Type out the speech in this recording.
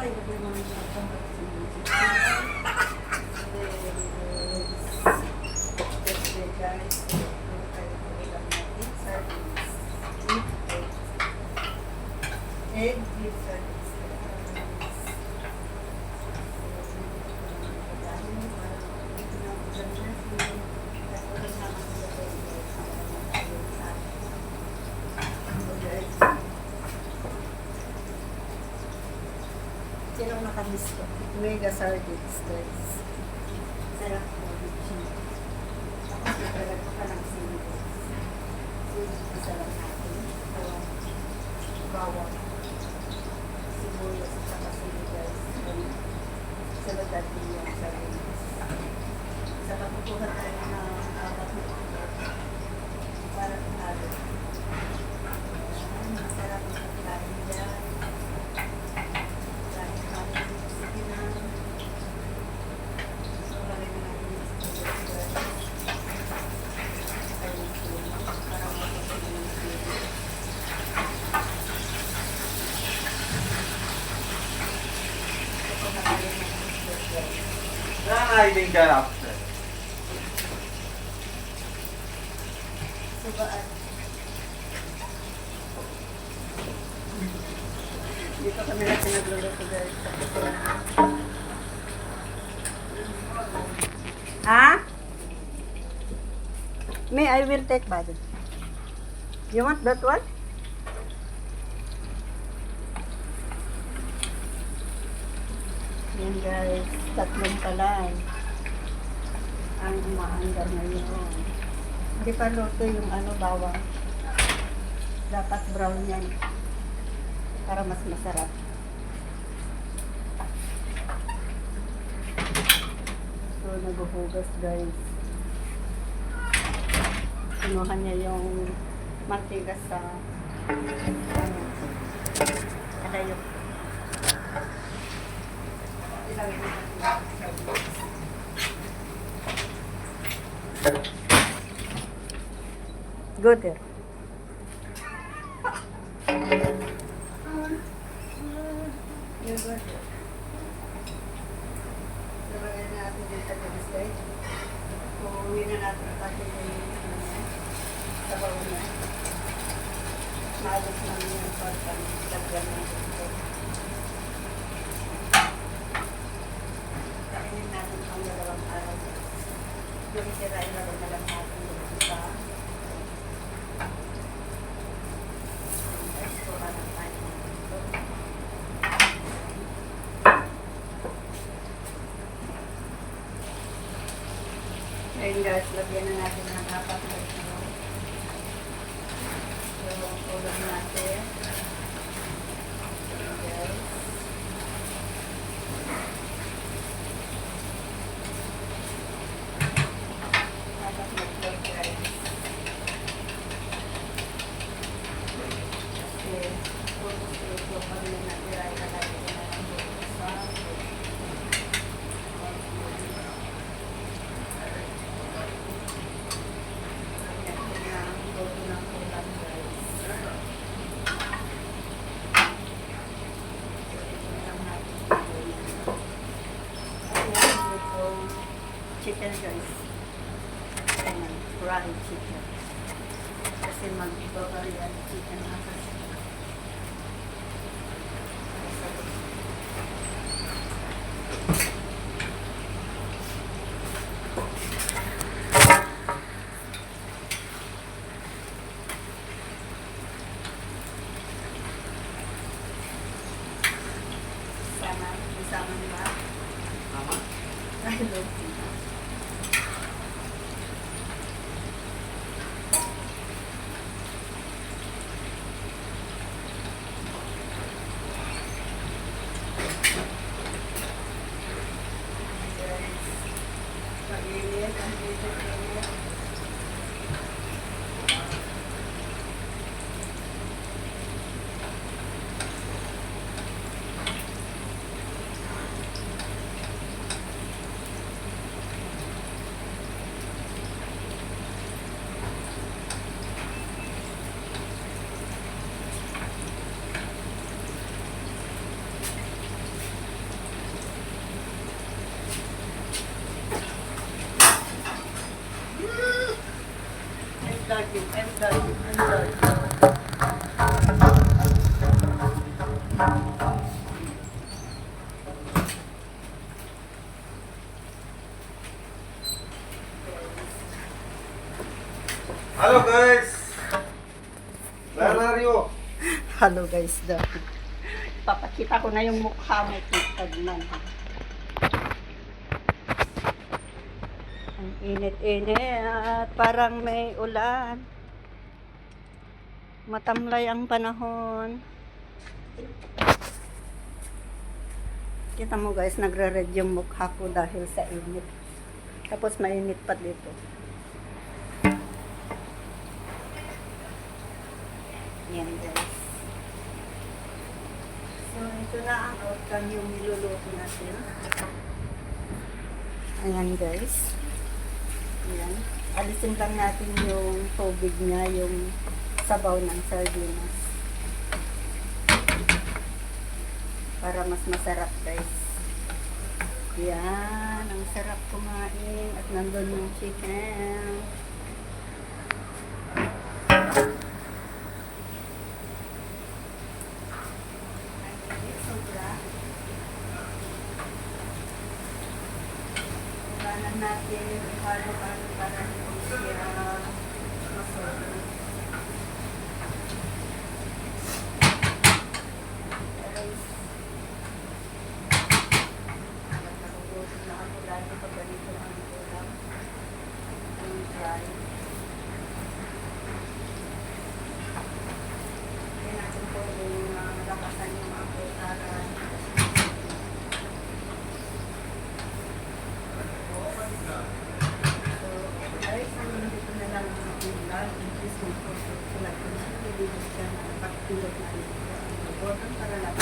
ilagay mo na siya sa birthday guys. Sardines. Egg with sardines. Sinong nakamiss ko? Mega sardines guys. Sarap po. Tapos nagkalag ko pa ng sili. Sili masarap natin. Bawang. Sibuyas at saka sili guys. Salad natin yung sardines. Sa pagkukuha tayo ng apat na ito. Para halo. Masarap ang pagkain dyan. Nakakaibig ka after. Subaan. Dito kami natin nagluluto guys. Ha? May I will take body. You want that one? Yan guys, tatlong palay ang umaandar ngayon. Hindi pa luto yung bawang. Dapat brown yan para mas masarap. So, naghuhugas guys. Kinuha niya yung mantigas sa alayok. Go there. You go there. Sabagay natin dito sa display. Uuwi na natin ang pati yung sabaw niya. Maalas namin yung pagkang lagyan natin ito. Kainin natin ang 2 araw. Yung sira ilagay na lang natin dito sa ayun guys, lagyan na natin ng 4 na ito. Yung ulam natin. Ayun guys. Dapat mag-vlog guys. Kasi puro kami na natiray na natin na ng buto sa chicken guys. Ayan, fried chicken. Kasi mag-bavarian chicken na kasi. Isama nila. Tama? Ay, love sila. Pag-init, ang init. enlarging, enlarging, enlarging. Hello guys! Where are you? Hello guys, David. Papakita ko na yung mukha mo, tignan. Ang init-init, parang may ulan. Matamlay ang panahon. Kita mo guys, nagre-red yung mukha ko dahil sa init. Tapos mainit pa dito. Yan guys. So, ito na ang outcome yung niluluto natin. Ayan guys. Ayan. Alisin lang natin yung tubig niya, yung sabaw ng sardinas. Para mas masarap guys. Yan. Ang sarap kumain. At nandun yung chicken. Kailangan natin ihalo-halo para hindi siya masarap. Guys, nagugutom na ako lagi pag ganito ang ulam. Ang dry. Kaya natin po yung lakasan yung mga putaran. Guys, dito na lang ang aking vlog. Please don't forget to like and share the video channel. Pag-tulog na rin. Para lang.